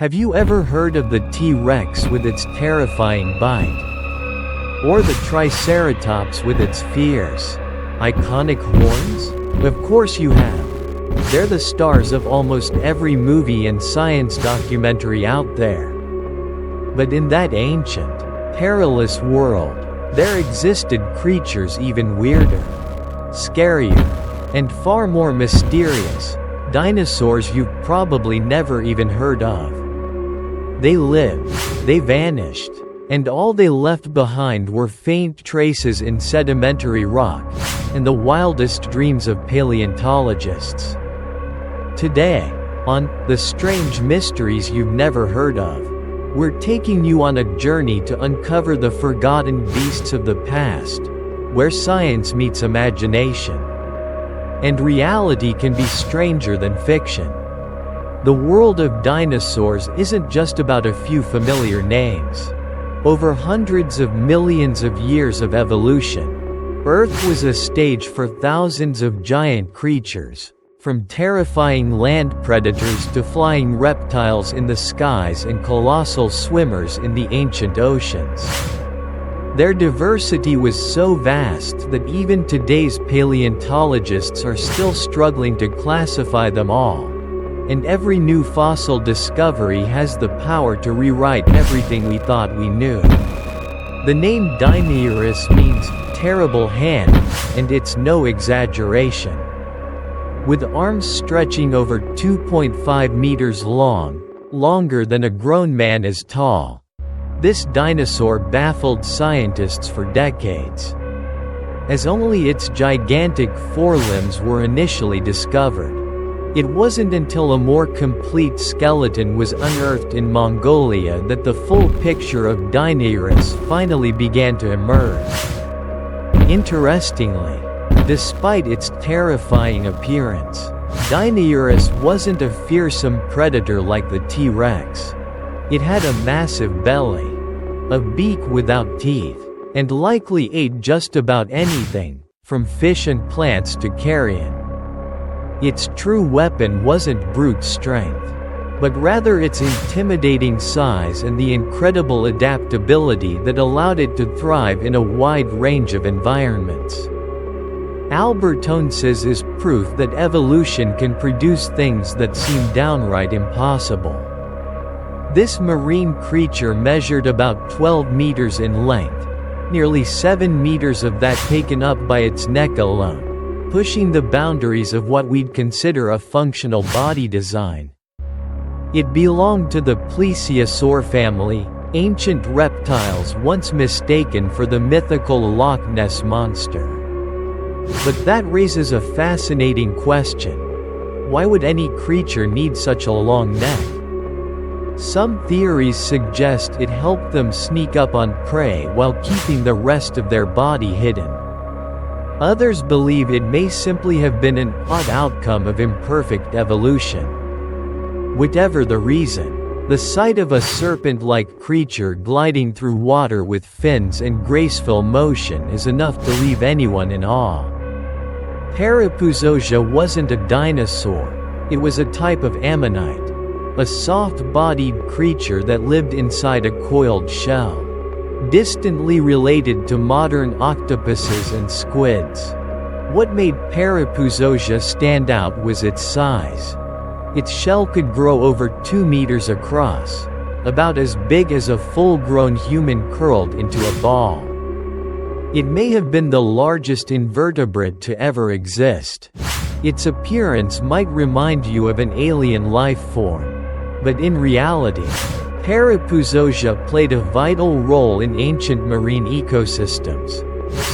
Have you ever heard of the T-Rex with its terrifying bite? Or the Triceratops with its fierce, iconic horns? Of course you have. They're the stars of almost every movie and science documentary out there. But in that ancient, perilous world, there existed creatures even weirder, scarier, and far more mysterious, dinosaurs you've probably never even heard of. They lived, they vanished, and all they left behind were faint traces in sedimentary rock, and the wildest dreams of paleontologists. Today, on The Strange Mysteries You've Never Heard Of, we're taking you on a journey to uncover the forgotten beasts of the past, where science meets imagination. And reality can be stranger than fiction. The world of dinosaurs isn't just about a few familiar names. Over hundreds of millions of years of evolution, Earth was a stage for thousands of giant creatures, from terrifying land predators to flying reptiles in the skies and colossal swimmers in the ancient oceans. Their diversity was so vast that even today's paleontologists are still struggling to classify them all. And every new fossil discovery has the power to rewrite everything we thought we knew. The name Deinocheirus means terrible hand, and it's no exaggeration. With arms stretching over 2.5 meters long, longer than a grown man is tall, this dinosaur baffled scientists for decades. As only its gigantic forelimbs were initially discovered. It wasn't until a more complete skeleton was unearthed in Mongolia that the full picture of Deinocheirus finally began to emerge. Interestingly, despite its terrifying appearance, Deinocheirus wasn't a fearsome predator like the T-Rex. It had a massive belly, a beak without teeth, and likely ate just about anything, from fish and plants to carrion. Its true weapon wasn't brute strength, but rather its intimidating size and the incredible adaptability that allowed it to thrive in a wide range of environments. Albertoneces is proof that evolution can produce things that seem downright impossible. This marine creature measured about 12 meters in length, nearly 7 meters of that taken up by its neck alone, pushing the boundaries of what we'd consider a functional body design. It belonged to the Plesiosaur family, ancient reptiles once mistaken for the mythical Loch Ness monster. But that raises a fascinating question. Why would any creature need such a long neck? Some theories suggest it helped them sneak up on prey while keeping the rest of their body hidden. Others believe it may simply have been an odd outcome of imperfect evolution. Whatever the reason, the sight of a serpent-like creature gliding through water with fins and graceful motion is enough to leave anyone in awe. Parapuzosia wasn't a dinosaur, it was a type of ammonite, a soft-bodied creature that lived inside a coiled shell. Distantly related to modern octopuses and squids. What made Parapuzosia stand out was its size. Its shell could grow over 2 meters across, about as big as a full-grown human curled into a ball. It may have been the largest invertebrate to ever exist. Its appearance might remind you of an alien life form, but in reality, Parapuzosia played a vital role in ancient marine ecosystems,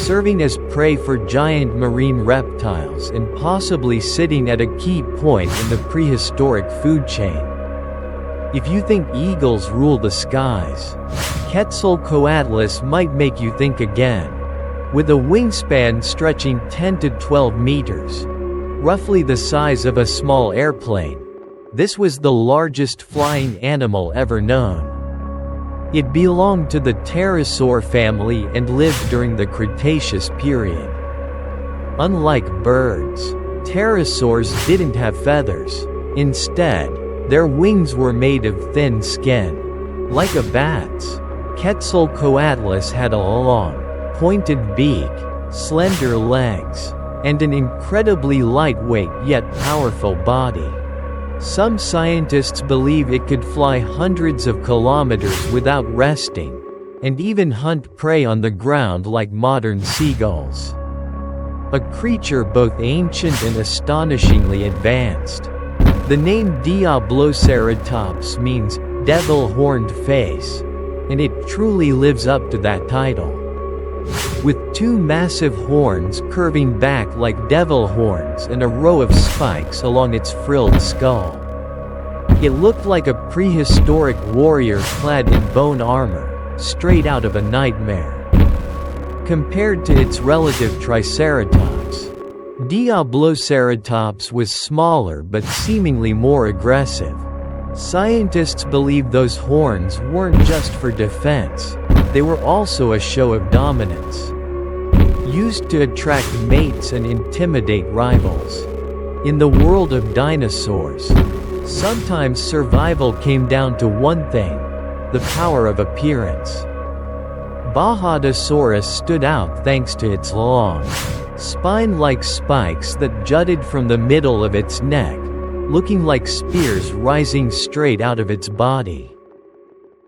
serving as prey for giant marine reptiles and possibly sitting at a key point in the prehistoric food chain. If you think eagles rule the skies, Quetzalcoatlus might make you think again. With a wingspan stretching 10 to 12 meters, roughly the size of a small airplane, this was the largest flying animal ever known. It belonged to the pterosaur family and lived during the Cretaceous period. Unlike birds, pterosaurs didn't have feathers. Instead, Their wings were made of thin skin, like a bat's. Quetzalcoatlus had a long, pointed beak, slender legs, and an incredibly lightweight yet powerful body. Some scientists believe it could fly hundreds of kilometers without resting, and even hunt prey on the ground like modern seagulls. A creature both ancient and astonishingly advanced. The name Deinocheirus means devil-horned face, and it truly lives up to that title. With two massive horns curving back like devil horns and a row of spikes along its frilled skull. It looked like a prehistoric warrior clad in bone armor, straight out of a nightmare. Compared to its relative Triceratops, Deinocheirus was smaller but seemingly more aggressive. Scientists believe those horns weren't just for defense, they were also a show of dominance. Used to attract mates and intimidate rivals. In the world of dinosaurs, sometimes survival came down to one thing: the power of appearance. Parapuzosia stood out thanks to its long, spine-like spikes that jutted from the middle of its neck, looking like spears rising straight out of its body.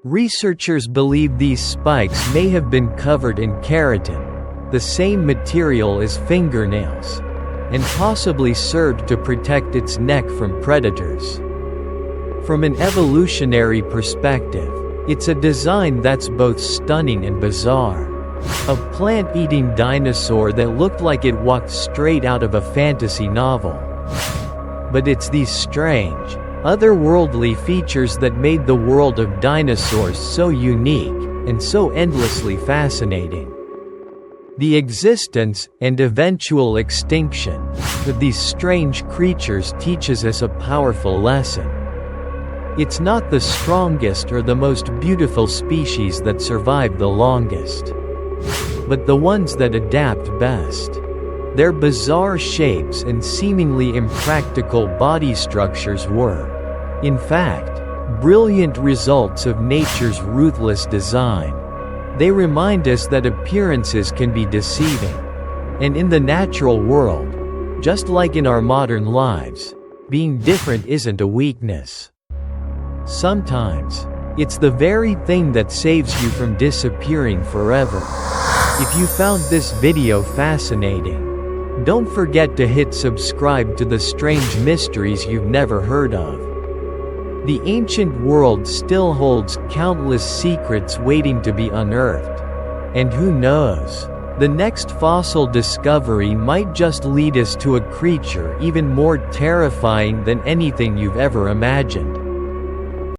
Researchers believe these spikes may have been covered in keratin, the same material as fingernails, and possibly served to protect its neck from predators. From an evolutionary perspective, it's a design that's both stunning and bizarre. A plant-eating dinosaur that looked like it walked straight out of a fantasy novel. But it's these strange, otherworldly features that made the world of dinosaurs so unique, and so endlessly fascinating. The existence, and eventual extinction, of these strange creatures teaches us a powerful lesson. It's not the strongest or the most beautiful species that survive the longest, but the ones that adapt best. Their bizarre shapes and seemingly impractical body structures were, in fact, brilliant results of nature's ruthless design. They remind us that appearances can be deceiving. And in the natural world, just like in our modern lives, being different isn't a weakness. Sometimes, it's the very thing that saves you from disappearing forever. If you found this video fascinating, don't forget to hit subscribe to the strange mysteries you've never heard of. The ancient world still holds countless secrets waiting to be unearthed. And who knows? The next fossil discovery might just lead us to a creature even more terrifying than anything you've ever imagined.